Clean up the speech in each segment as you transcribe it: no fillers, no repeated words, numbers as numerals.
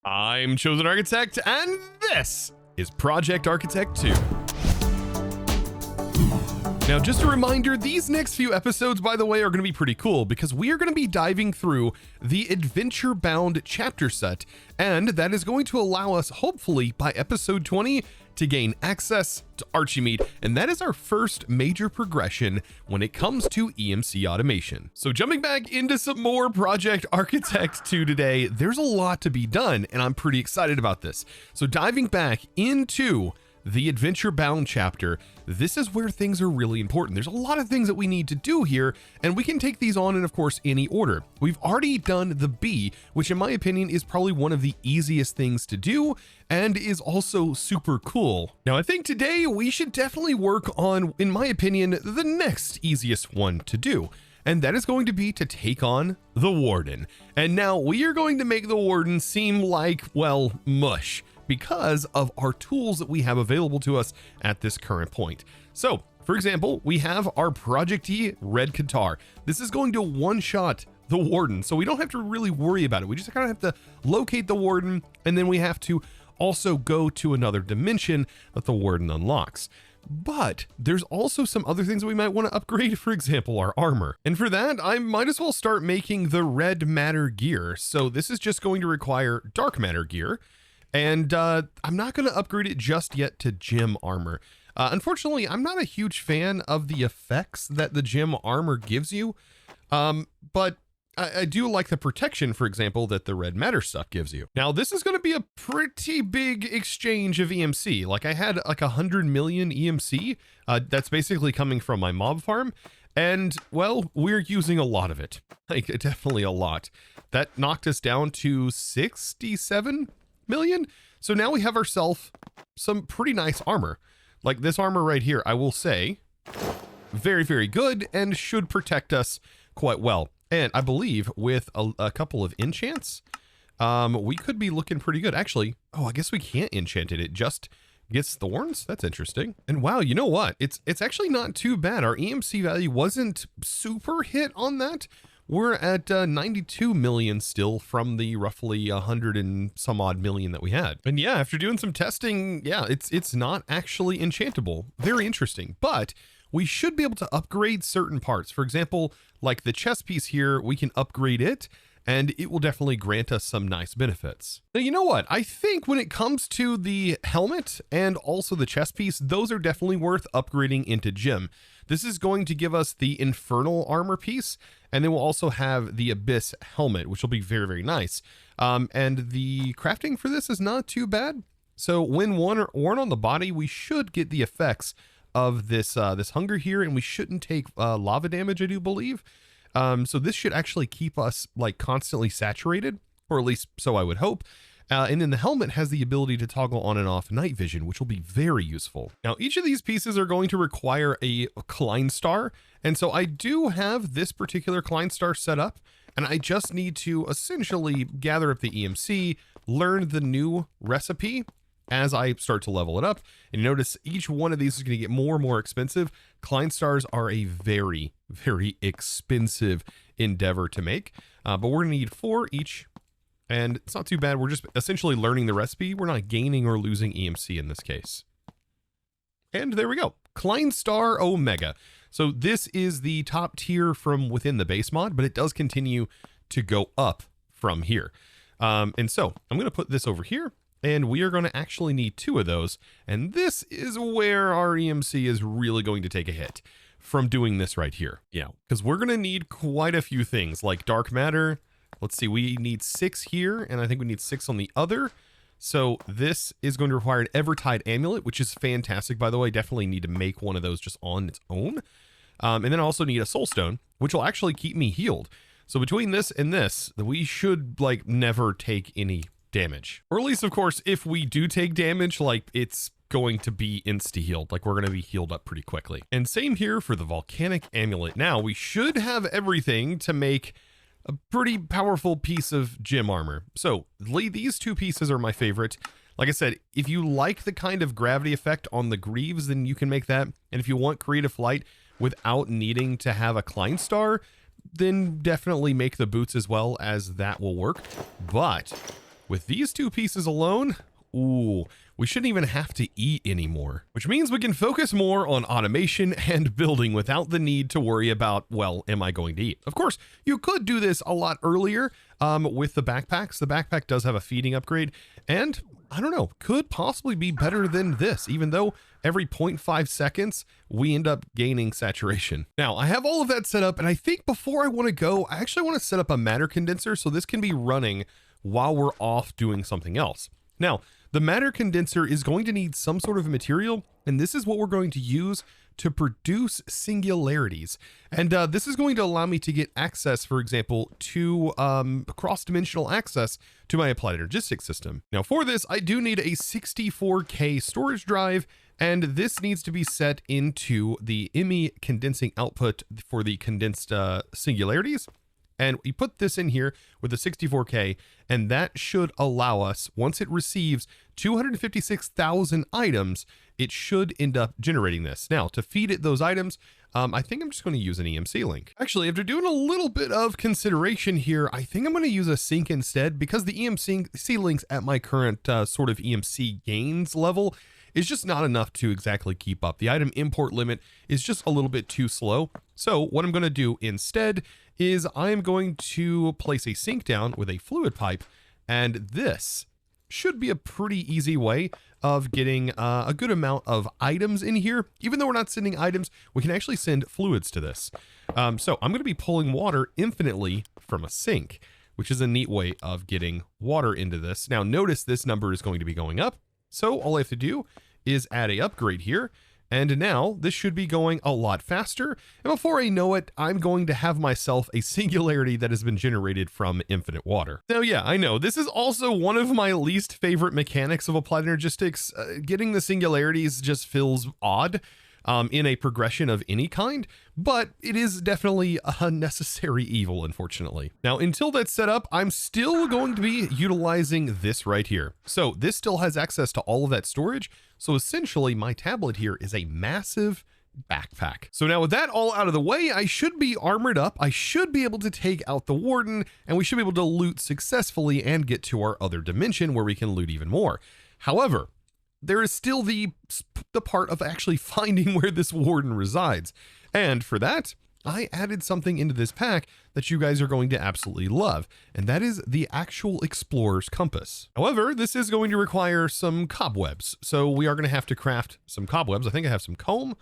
I'm Chosen Architect, and this is Project Architect 2. Now, just a reminder, these next few episodes, by the way, are going to be pretty cool because we are going to be diving through the Adventure Bound chapter set, and that is going to allow us, hopefully, by episode 20, to gain access to Archimedes, and that is our first major progression when it comes to EMC automation. So jumping back into some more Project Architect 2 today, there's a lot to be done, and I'm pretty excited about this. So diving back into the Adventure Bound chapter, this is where things are really important. There's a lot of things that we need to do here, and we can take these on in, of course, any order. We've already done the B, which in my opinion is probably one of the easiest things to do and is also super cool. Now, I think today we should definitely work on, in my opinion, the next easiest one to do. And that is going to be to take on the Warden. And now we are going to make the Warden seem like, well, mush, because of our tools that we have available to us at this current point. So, for example, we have our ProjectE red guitar. This is going to one-shot the Warden, so we don't have to really worry about it. We just kind of have to locate the Warden, and then we have to also go to another dimension that the Warden unlocks. But there's also some other things that we might want to upgrade, for example, our armor. And for that, I might as well start making the red matter gear. So this is just going to require dark matter gear. And I'm not going to upgrade it just yet to gem armor. Unfortunately, I'm not a huge fan of the effects that the gem armor gives you, but I do like the protection, for example, that the red matter stuff gives you. Now, this is going to be a pretty big exchange of EMC. Like, I had like 100 million EMC. That's basically coming from my mob farm. And, well, we're using a lot of it. Like, definitely a lot. That knocked us down to 67 million. So now we have ourselves some pretty nice armor. Like this armor right here, I will say, very, very good and should protect us quite well. And I believe with a couple of enchants, we could be looking pretty good. Actually, oh, I guess we can't enchant it. It just gets thorns. That's interesting. And wow, you know what? It's actually not too bad. Our EMC value wasn't super hit on that. We're at 92 million still from the roughly 100 and some odd million that we had. And yeah, after doing some testing, yeah, it's not actually enchantable. Very interesting, but we should be able to upgrade certain parts. For example, like the chest piece here, we can upgrade it and it will definitely grant us some nice benefits. Now, you know what? I think when it comes to the helmet and also the chest piece, those are definitely worth upgrading into gem. This is going to give us the infernal armor piece, and then we'll also have the abyss helmet, which will be very, very nice. And the crafting for this is not too bad. So when worn on the body, we should get the effects of this this hunger here, and we shouldn't take lava damage, I do believe. So this should actually keep us like constantly saturated, or at least so I would hope. And then the helmet has the ability to toggle on and off night vision, which will be very useful. Now, each of these pieces are going to require a Klein star. And so I do have this particular Klein star set up, and I just need to essentially gather up the EMC, learn the new recipe as I start to level it up. And notice each one of these is going to get more and more expensive. Klein stars are a very, very expensive endeavor to make, but we're going to need 4 each. And it's not too bad. We're just essentially learning the recipe. We're not gaining or losing EMC in this case. And there we go. Klein Star Omega. So this is the top tier from within the base mod, but it does continue to go up from here. And so I'm going to put this over here, and we are going to actually need 2 of those. And this is where our EMC is really going to take a hit from doing this right here. Yeah, because we're going to need quite a few things like dark matter. Let's see, we need 6 here, and I think we need 6 on the other. So this is going to require an Evertide amulet, which is fantastic, by the way. Definitely need to make one of those just on its own. And then I also need a soul stone, which will actually keep me healed. So between this and this, we should like never take any damage. Or at least, of course, if we do take damage, like it's going to be insta-healed. Like we're going to be healed up pretty quickly. And same here for the volcanic amulet. Now we should have everything to make a pretty powerful piece of gem armor. So these 2 pieces are my favorite. Like I said, if you like the kind of gravity effect on the greaves, then you can make that. And if you want creative flight without needing to have a Klein star, then definitely make the boots as well, as that will work. But with these two pieces alone, ooh, we shouldn't even have to eat anymore, which means we can focus more on automation and building without the need to worry about, well, am I going to eat? Of course, you could do this a lot earlier with the backpacks. The backpack does have a feeding upgrade, and I don't know, could possibly be better than this, even though every 0.5 seconds, we end up gaining saturation. Now, I have all of that set up, and I think before I want to go, I actually want to set up a matter condenser so this can be running while we're off doing something else. Now, the matter condenser is going to need some sort of material, and this is what we're going to use to produce singularities. And this is going to allow me to get access, for example, to cross-dimensional access to my applied energistics system. Now, for this, I do need a 64K storage drive, and this needs to be set into the ME condensing output for the condensed singularities. And we put this in here with the 64K, and that should allow us, once it receives 256,000 items, it should end up generating this. Now, to feed it those items, I think I'm just going to use an EMC link. Actually, after doing a little bit of consideration here, I think I'm going to use a sink instead, because the EMC links at my current sort of EMC gains level is just not enough to exactly keep up. The item import limit is just a little bit too slow. So what I'm going to do instead is I'm going to place a sink down with a fluid pipe, and this should be a pretty easy way of getting a good amount of items in here. Even though we're not sending items, we can actually send fluids to this. So I'm going to be pulling water infinitely from a sink, which is a neat way of getting water into this. Now notice this number is going to be going up. So all I have to do is add a upgrade here. And now this should be going a lot faster. And before I know it, I'm going to have myself a singularity that has been generated from infinite water. Now, yeah, I know this is also one of my least favorite mechanics of applied energistics. Getting the singularities just feels odd in a progression of any kind, but it is definitely a necessary evil, unfortunately. Now, until that's set up, I'm still going to be utilizing this right here. So this still has access to all of that storage. So essentially my tablet here is a massive backpack. So now with that all out of the way, I should be armored up. I should be able to take out the Warden, and we should be able to loot successfully and get to our other dimension where we can loot even more. However, there is still the part of actually finding where this Warden resides. And for that, I added something into this pack that you guys are going to absolutely love, and that is the actual Explorer's Compass. However, this is going to require some cobwebs, so we are going to have to craft some cobwebs. I think I have some comb,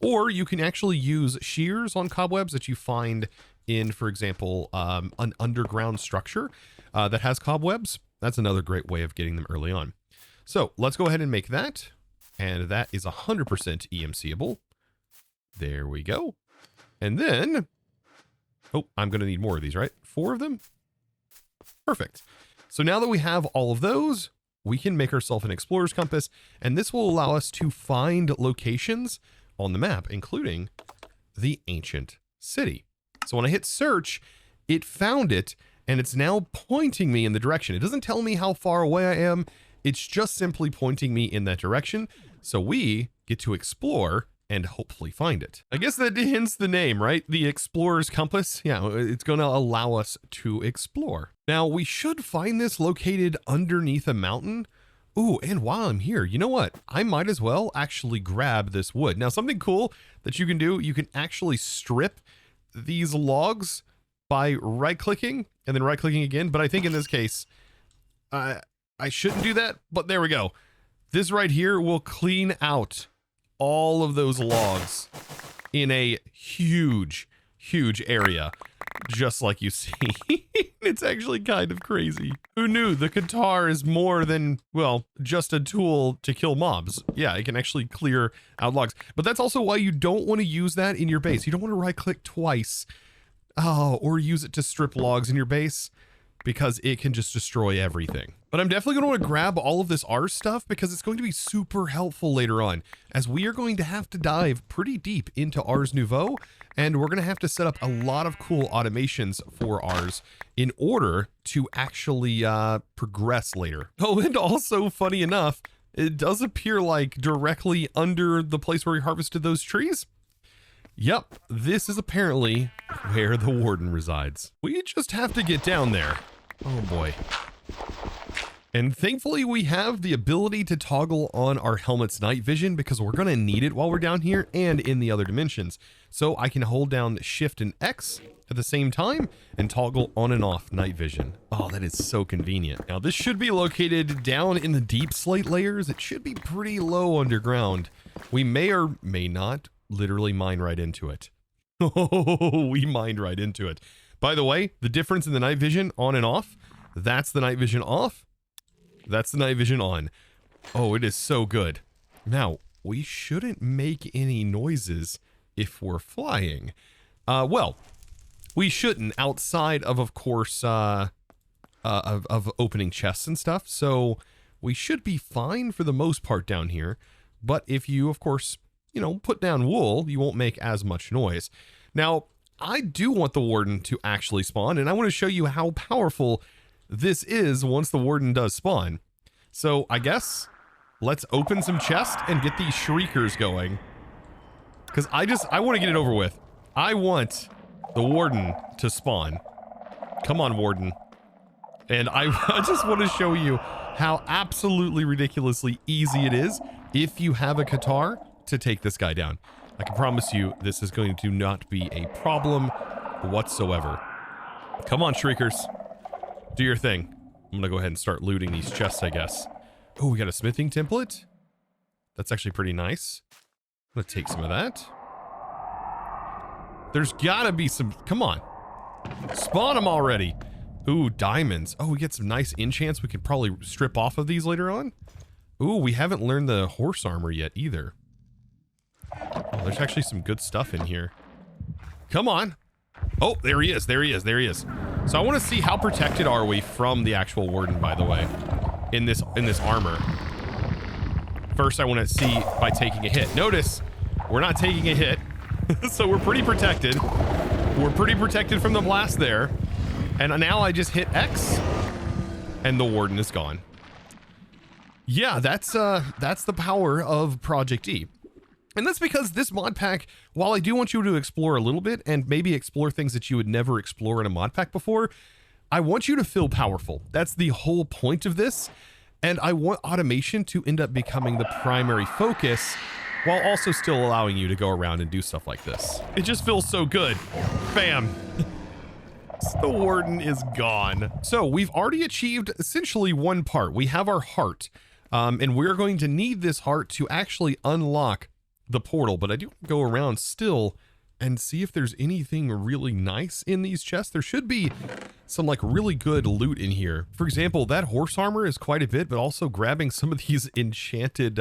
or you can actually use shears on cobwebs that you find in, for example, an underground structure that has cobwebs. That's another great way of getting them early on. So let's go ahead and make that, and that is 100% EMCable. There we go. And then, oh, I'm going to need more of these, right? 4 of them? Perfect. So now that we have all of those, we can make ourselves an Explorer's Compass, and this will allow us to find locations on the map, including the ancient city. So when I hit search, it found it, and it's now pointing me in the direction. It doesn't tell me how far away I am. It's just simply pointing me in that direction. So we get to explore and hopefully find it. I guess that hints the name, right? The Explorer's Compass. Yeah, it's going to allow us to explore. Now, we should find this located underneath a mountain. Ooh, and while I'm here, you know what? I might as well actually grab this wood. Now, something cool that you can do, you can actually strip these logs by right-clicking and then right-clicking again. But I think in this case, I shouldn't do that, but there we go. This right here will clean out all of those logs in a huge, huge area, just like you see. It's actually kind of crazy. Who knew the guitar is more than, well, just a tool to kill mobs? Yeah, it can actually clear out logs. But that's also why you don't want to use that in your base. You don't want to right-click twice, or use it to strip logs in your base, because it can just destroy everything. But I'm definitely going to want to grab all of this R stuff because it's going to be super helpful later on, as we are going to have to dive pretty deep into Ars Nouveau, and we're going to have to set up a lot of cool automations for Ars in order to actually progress later. Oh, and also, funny enough, it does appear like directly under the place where we harvested those trees. Yep, this is apparently where the Warden resides. We just have to get down there. Oh boy. And thankfully we have the ability to toggle on our helmet's night vision because we're going to need it while we're down here and in the other dimensions. So I can hold down Shift and X at the same time and toggle on and off night vision. Oh, that is so convenient. Now this should be located down in the deep slate layers. It should be pretty low underground. We may or may not literally mine right into it. Oh, we mined right into it. By the way, the difference in the night vision on and off, that's the night vision off. That's the night vision on. Oh, it is so good. Now, we shouldn't make any noises if we're flying. Well, we shouldn't outside of course, of opening chests and stuff. So we should be fine for the most part down here. But if you, of course, you know, put down wool, you won't make as much noise. Now, I do want the Warden to actually spawn, and I want to show you how powerful this is once the Warden does spawn. So I guess let's open some chests and get these shriekers going. Because I want to get it over with. I want the Warden to spawn. Come on, Warden. And I just want to show you how absolutely ridiculously easy it is if you have a Qatar to take this guy down. I can promise you this is going to not be a problem whatsoever. Come on, shriekers. Do your thing. I'm gonna go ahead and start looting these chests, I guess. Oh, we got a smithing template. That's actually pretty nice. I'm gonna take some of that. There's gotta be some, come on. Spawn them already. Ooh, diamonds. Oh, we get some nice enchants we could probably strip off of these later on. Ooh, we haven't learned the horse armor yet either. Oh, there's actually some good stuff in here. Come on. Oh, there he is. There he is. There he is. So I want to see how protected are we from the actual Warden, by the way, in this armor. First, I want to see by taking a hit. Notice we're not taking a hit. So we're pretty protected. We're pretty protected from the blast there. And now I just hit X and the Warden is gone. Yeah, that's the power of ProjectE. And that's because this mod pack, while I do want you to explore a little bit and maybe explore things that you would never explore in a mod pack before, I want you to feel powerful. That's the whole point of this. And I want automation to end up becoming the primary focus while also still allowing you to go around and do stuff like this. It just feels so good. Bam. The Warden is gone. So we've already achieved essentially one part. We have our heart. And we're going to need this heart to actually unlock the portal, but I do go around still and see if there's anything really nice in these chests. There should be some like really good loot in here. For example, that horse armor is quite a bit, but also grabbing some of these enchanted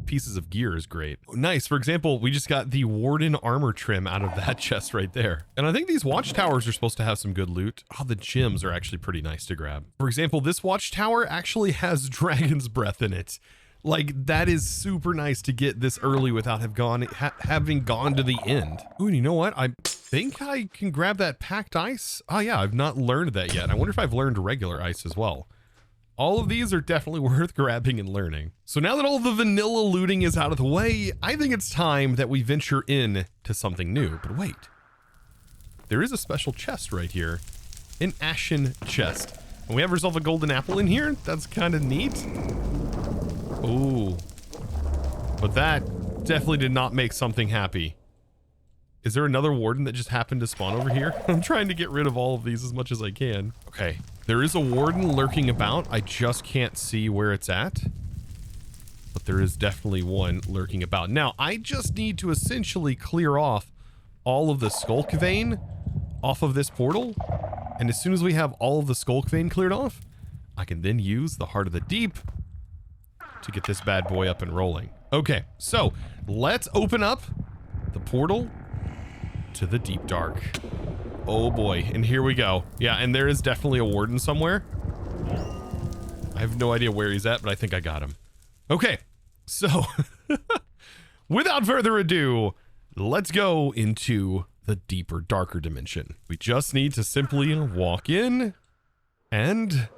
pieces of gear is great. Nice. For example, we just got the Warden armor trim out of that chest right there. And I think these watchtowers are supposed to have some good loot. Oh, the gems are actually pretty nice to grab. For example, this watchtower actually has dragon's breath in it. Like, that is super nice to get this early without having gone to the end. Ooh, and you know what? I think I can grab that packed ice. Oh yeah, I've not learned that yet. I wonder if I've learned regular ice as well. All of these are definitely worth grabbing and learning. So now that all the vanilla looting is out of the way, I think it's time that we venture in to something new. But wait, there is a special chest right here. An ashen chest. And we have ourselves a golden apple in here. That's kind of neat. Ooh, but that definitely did not make something happy. Is there another Warden that just happened to spawn over here? I'm trying to get rid of all of these as much as I can. Okay, there is a Warden lurking about. I just can't see where it's at, but there is definitely one lurking about. Now, I just need to essentially clear off all of the Skulk Vein off of this portal. And as soon as we have all of the Skulk Vein cleared off, I can then use the Heart of the Deep to get this bad boy up and rolling. Okay, so let's open up the portal to the deep dark. Oh boy, and here we go. Yeah, and there is definitely a Warden somewhere. I have no idea where he's at, but I think I got him. Okay, so without further ado, let's go into the deeper, darker dimension. We just need to simply walk in and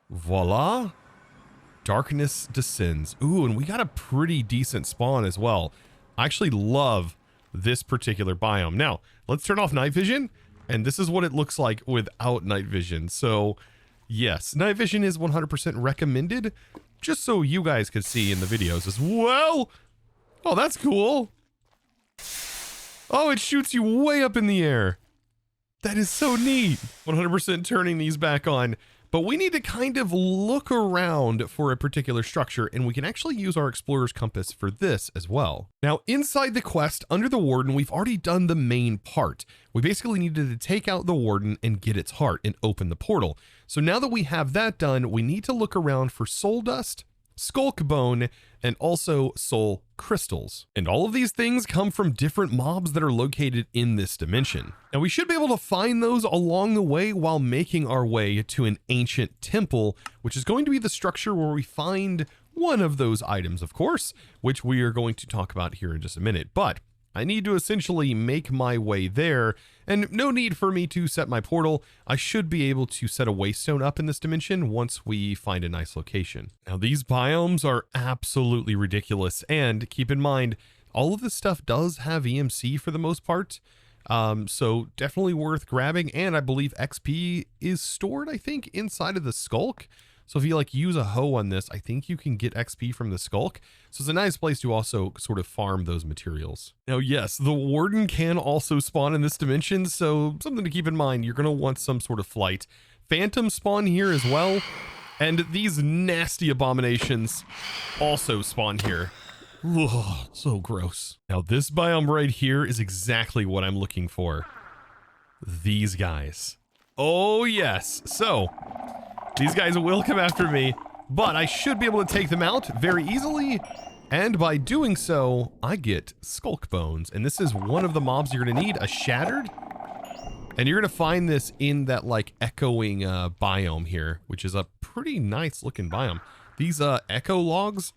voila. Darkness descends. Ooh, and we got a pretty decent spawn as well. I actually love this particular biome. Now, let's turn off night vision, and this is what it looks like without night vision. So Yes, night vision is 100% recommended, just so you guys could see in the videos as well. Oh, that's cool. Oh, it shoots you way up in the air. That is so neat. 100% turning these back on. But we need to kind of look around for a particular structure, and we can actually use our explorer's compass for this as well. Now, inside the quest, under the Warden, we've already done the main part. We basically needed to take out the Warden and get its heart and open the portal. So now that we have that done, we need to look around for soul dust, skulk bone, and also soul crystals. And all of these things come from different mobs that are located in this dimension. Now we should be able to find those along the way while making our way to an ancient temple, which is going to be the structure where we find one of those items, of course, which we are going to talk about here in just a minute. But I need to essentially make my way there, and no need for me to set my portal. I should be able to set a waystone up in this dimension once we find a nice location. Now these biomes are absolutely ridiculous, and keep in mind, all of this stuff does have EMC for the most part, so definitely worth grabbing, and I believe XP is stored, I think, inside of the skulk. So if you like use a hoe on this, I think you can get XP from the skulk. So it's a nice place to also sort of farm those materials. Now, yes, the Warden can also spawn in this dimension. So something to keep in mind, you're going to want some sort of flight. Phantoms spawn here as well. And these nasty abominations also spawn here. Ugh, so gross. Now this biome right here is exactly what I'm looking for. These guys. Oh yes. So these guys will come after me, but I should be able to take them out very easily. And by doing so, I get skulk bones. And this is one of the mobs you're going to need, a shattered. And you're going to find this in that like echoing biome here, which is a pretty nice looking biome. These echo logs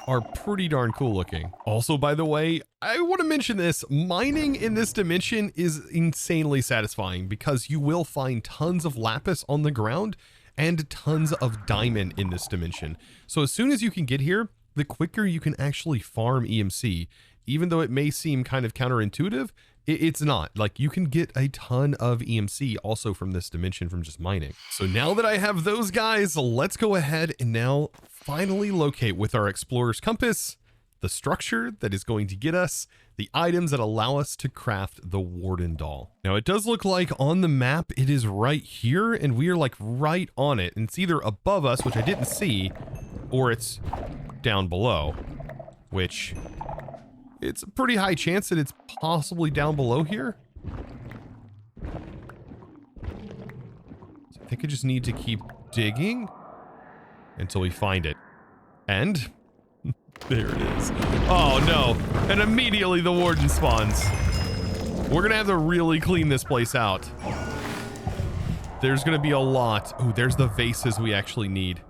are pretty darn cool looking. Also, by the way, I want to mention this. Mining in this dimension is insanely satisfying because you will find tons of lapis on the ground and tons of diamond in this dimension. So as soon as you can get here, the quicker you can actually farm EMC. Even though it may seem kind of counterintuitive, it's not. Like, you can get a ton of EMC also from this dimension from just mining. So now that I have those guys, let's go ahead and now finally locate with our explorer's compass the structure that is going to get us the items that allow us to craft the Warden doll. Now it does look like on the map it is right here, and we are like right on it, and it's either above us, which I didn't see, or it's down below, which it's a pretty high chance that it's possibly down below here. So I think I just need to keep digging until we find it. And there it is. Oh no, and immediately the Warden spawns. We're gonna have to really clean this place out. There's gonna be a lot. Oh, there's the vases we actually need.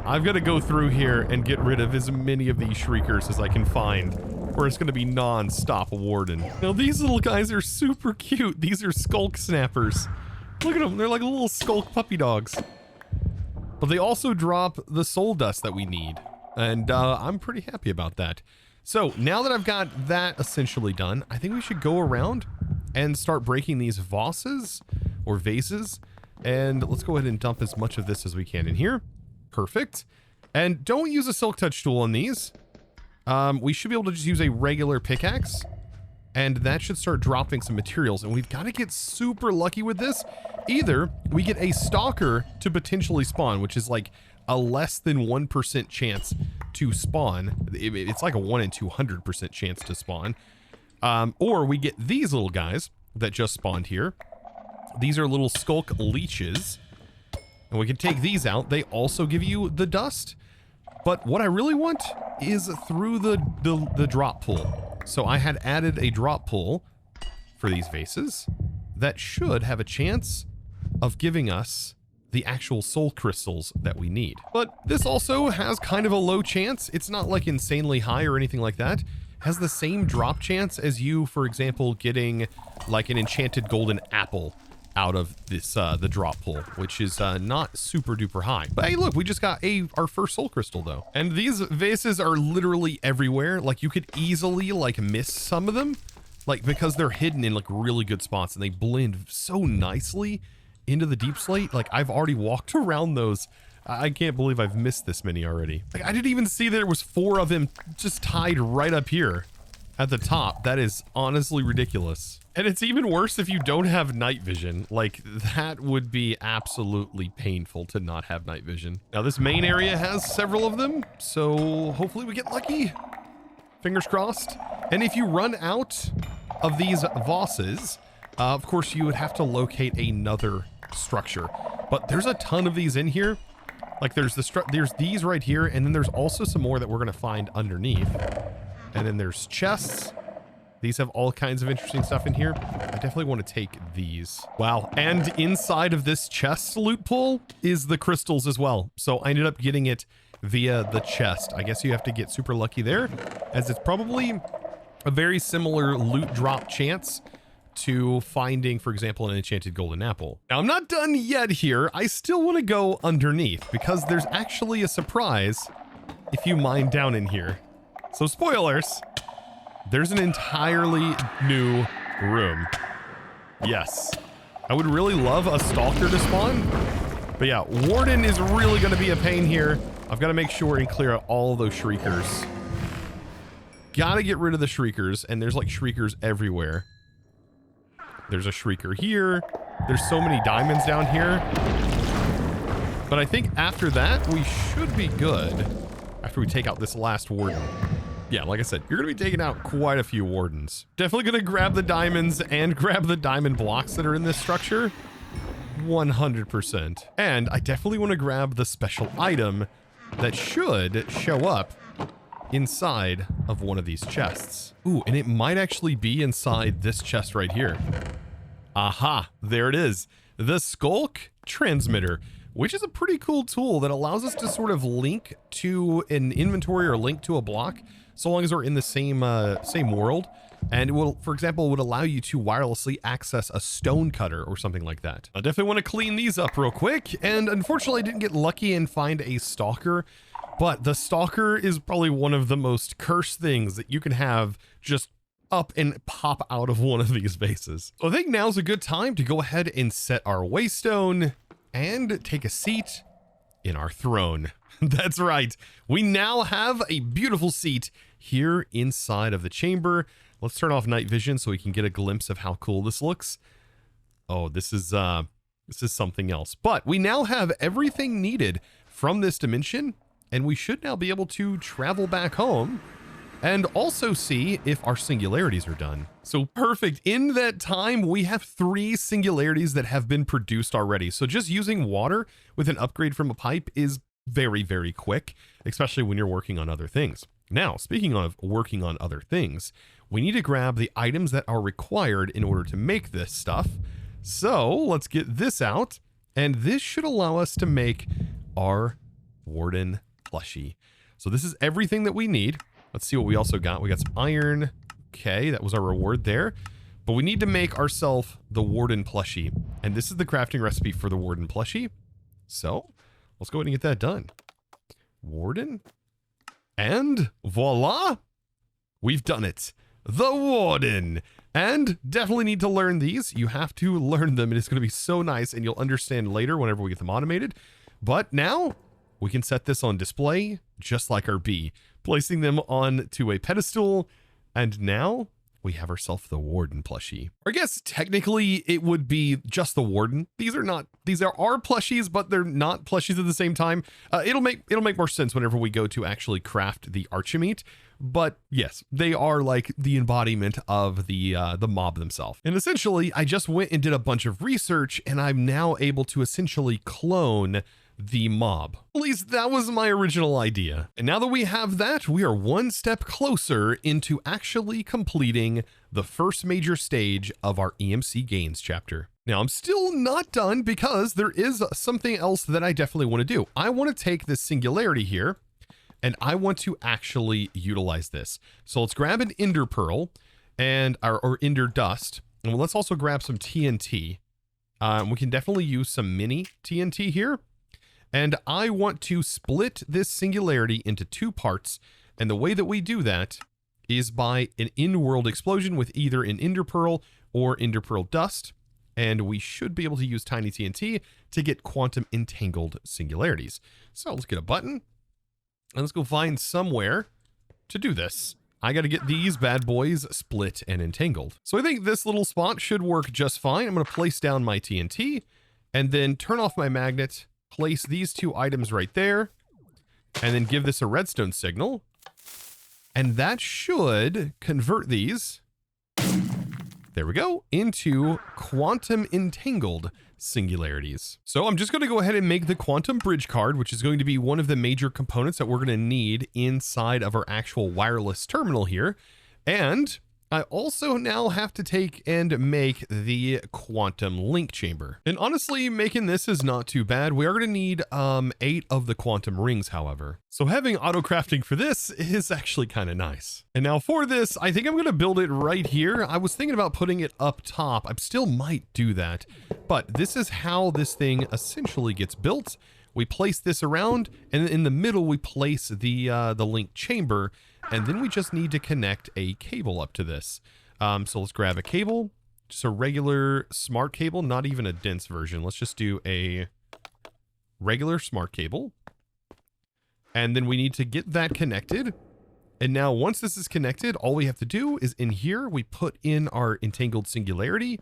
I've got to go through here and get rid of as many of these shriekers as I can find, or it's gonna be non-stop Warden. Now these little guys are super cute. These are skulk snappers. Look at them, they're like little skulk puppy dogs. But they also drop the soul dust that we need. And I'm pretty happy about that. So now that I've got that essentially done, I think we should go around and start breaking these vases or vases. And let's go ahead and dump as much of this as we can in here. Perfect. And don't use a silk touch tool on these. We should be able to just use a regular pickaxe, and that should start dropping some materials. And we've got to get super lucky with this. Either we get a stalker to potentially spawn, which is like a less than 1% chance to spawn. It's like a 1 in 200% chance to spawn. Or we get these little guys that just spawned here. These are little skulk leeches, and we can take these out. They also give you the dust. But what I really want is through the drop pool. So I had added a drop pool for these vases that should have a chance of giving us the actual soul crystals that we need. But this also has kind of a low chance. It's not like insanely high or anything like that. It has the same drop chance as you, for example, getting like an enchanted golden apple out of this the drop pool, which is not super duper high. But hey, look, we just got our first soul crystal though. And these vases are literally everywhere. Like, you could easily like miss some of them, like, because they're hidden in like really good spots and they blend so nicely into the deep slate. Like, I've already walked around those. I can't believe I've missed this many already. Like, I didn't even see that there was 4 of them just tied right up here at the top. That is honestly ridiculous. And it's even worse if you don't have night vision. Like, that would be absolutely painful to not have night vision. Now, this main area has several of them, so hopefully we get lucky. Fingers crossed. And if you run out of these Vosses, of course, you would have to locate another structure. But there's a ton of these in here. Like, there's these right here, and then there's also some more that we're going to find underneath. And then there's chests. These have all kinds of interesting stuff in here. I definitely want to take these. Wow. And inside of this chest loot pool is the crystals as well. So I ended up getting it via the chest. I guess you have to get super lucky there, as it's probably a very similar loot drop chance to finding, for example, an enchanted golden apple. Now, I'm not done yet here. I still want to go underneath because there's actually a surprise if you mine down in here. So spoilers, there's an entirely new room. Yes. I would really love a stalker to spawn. But yeah, Warden is really going to be a pain here. I've got to make sure and clear out all those shriekers. Gotta get rid of the shriekers, and there's like shriekers everywhere. There's a shrieker here. There's so many diamonds down here. But I think after that, we should be good after we take out this last warden. Yeah, like I said, you're going to be taking out quite a few wardens. Definitely going to grab the diamonds and grab the diamond blocks that are in this structure. 100%. And I definitely want to grab the special item that should show up inside of one of these chests. Ooh, and it might actually be inside this chest right here. Aha, there it is. The Skulk Transmitter, which is a pretty cool tool that allows us to sort of link to an inventory or link to a block, so long as we're in the same world. And it will, for example, would allow you to wirelessly access a stone cutter or something like that. I definitely want to clean these up real quick. And unfortunately, I didn't get lucky and find a stalker. But the stalker is probably one of the most cursed things that you can have just up and pop out of one of these bases. So I think now's a good time to go ahead and set our waystone and take a seat in our throne. That's right. We now have a beautiful seat here inside of the chamber. Let's turn off night vision so we can get a glimpse of how cool this looks. Oh, this is something else. But we now have everything needed from this dimension, and we should now be able to travel back home and also see if our singularities are done. So perfect. In that time, we have 3 singularities that have been produced already. So just using water with an upgrade from a pipe is very, very quick, especially when you're working on other things. Now, speaking of working on other things, we need to grab the items that are required in order to make this stuff. So let's get this out, and this should allow us to make our Warden plushie. So this is everything that we need. Let's see what we also got. We got some iron. Okay, that was our reward there. But we need to make ourselves the Warden plushie. And this is the crafting recipe for the Warden plushie. So let's go ahead and get that done. Warden. And voila! We've done it. The Warden. And definitely need to learn these. You have to learn them. And it's going to be so nice. And you'll understand later whenever we get them automated. But now we can set this on display just like our bee, placing them onto a pedestal. And now we have ourselves the Warden plushie. Or I guess technically it would be just the Warden. These are our plushies, but they're not plushies at the same time. It'll make more sense whenever we go to actually craft the Archimeat. But yes, they are like the embodiment of the mob themselves. And essentially, I just went and did a bunch of research, and I'm now able to essentially clone the mob. At least that was my original idea. And now that we have that, we are one step closer into actually completing the first major stage of our EMC Gains chapter. Now, I'm still not done because there is something else that I definitely want to do. I want to take this singularity here, and I want to actually utilize this. So let's grab an Ender Pearl and or Ender Dust. And let's also grab some TNT. We can definitely use some mini TNT here. And I want to split this singularity into 2 parts. And the way that we do that is by an in-world explosion with either an Ender Pearl or Ender Pearl Dust. and we should be able to use tiny TNT to get quantum entangled singularities. So let's get a button, and let's go find somewhere to do this. I got to get these bad boys split and entangled. So I think this little spot should work just fine. I'm going to place down my TNT and then turn off my magnet, place these two items right there, and then give this a redstone signal. And that should convert these, there we go, into quantum entangled singularities. So I'm just going to go ahead and make the quantum bridge card, which is going to be one of the major components that we're going to need inside of our actual wireless terminal here. And I also now have to take and make the quantum link chamber. And honestly, making this is not too bad. We are going to need 8 of the quantum rings, however. So having auto crafting for this is actually kind of nice. And now for this, I think I'm going to build it right here. I was thinking about putting it up top. I still might do that, but this is how this thing essentially gets built. We place this around, and in the middle, we place the link chamber, and then we just need to connect a cable up to this. So let's grab a cable, just a regular smart cable, not even a dense version. Let's just do a regular smart cable. And then we need to get that connected. And now once this is connected, all we have to do is in here, we put in our entangled singularity,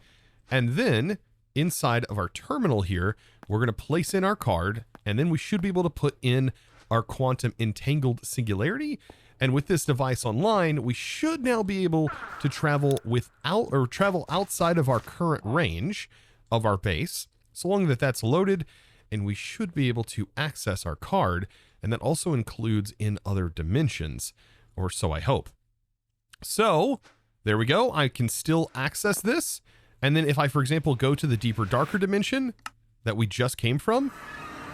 and then inside of our terminal here, we're going to place in our card, and then we should be able to put in our quantum entangled singularity. And with this device online, we should now be able to travel travel outside of our current range of our base, so long that that's loaded, and we should be able to access our card. And that also includes in other dimensions, or so I hope. So there we go. I can still access this. And then if I, for example, go to the deeper, darker dimension that we just came from,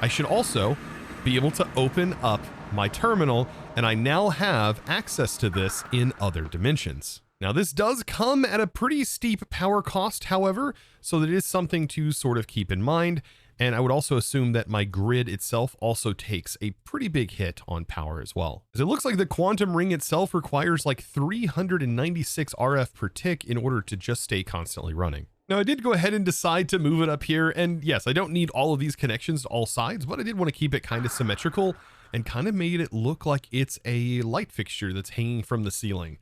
I should also be able to open up my terminal, and I now have access to this in other dimensions. Now, this does come at a pretty steep power cost, however, so that it is something to sort of keep in mind. And I would also assume that my grid itself also takes a pretty big hit on power as well. As it looks like the quantum ring itself requires like 396 RF per tick in order to just stay constantly running. Now, I did go ahead and decide to move it up here, and yes, I don't need all of these connections to all sides, but I did want to keep it kind of symmetrical and kind of made it look like it's a light fixture that's hanging from the ceiling.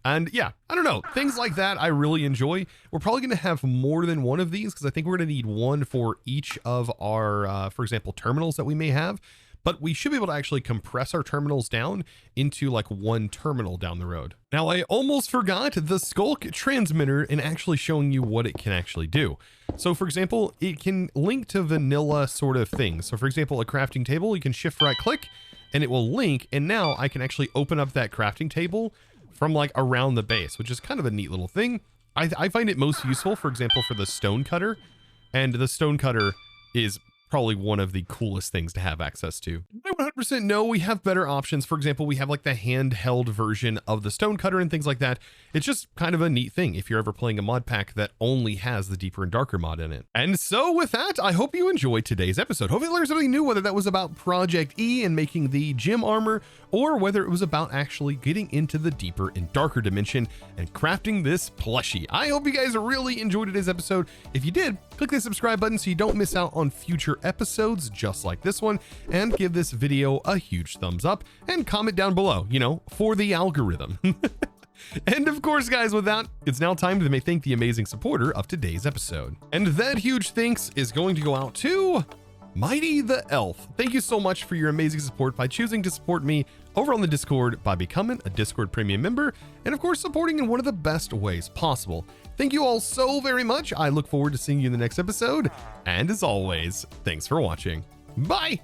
And yeah, I don't know, things like that I really enjoy. We're probably going to have more than one of these because I think we're going to need one for each of our, for example, terminals that we may have. But we should be able to actually compress our terminals down into like one terminal down the road. Now, I almost forgot the Skulk transmitter and actually showing you what it can actually do. So for example, it can link to vanilla sort of things. So for example, a crafting table, you can shift right click and it will link. And now I can actually open up that crafting table from like around the base, which is kind of a neat little thing. I find it most useful, for example, for the stone cutter. And the stone cutter is probably one of the coolest things to have access to. I 100% know we have better options. For example, we have like the handheld version of the stone cutter and things like that. It's just kind of a neat thing if you're ever playing a mod pack that only has the deeper and darker mod in it. And so with that, I hope you enjoyed today's episode. Hopefully you learned something new, whether that was about ProjectE and making the gym armor, or whether it was about actually getting into the deeper and darker dimension and crafting this plushie. I hope you guys really enjoyed today's episode. If you did, click the subscribe button so you don't miss out on future episodes just like this one, and give this video a huge thumbs up and comment down below, you know, for the algorithm. And of course, guys, with that, it's now time to thank the amazing supporter of today's episode. And that huge thanks is going to go out to Mighty the Elf. Thank you so much for your amazing support by choosing to support me over on the Discord by becoming a Discord premium member, and of course supporting in one of the best ways possible. Thank you all so very much. I look forward to seeing you in the next episode. And as always, thanks for watching. Bye.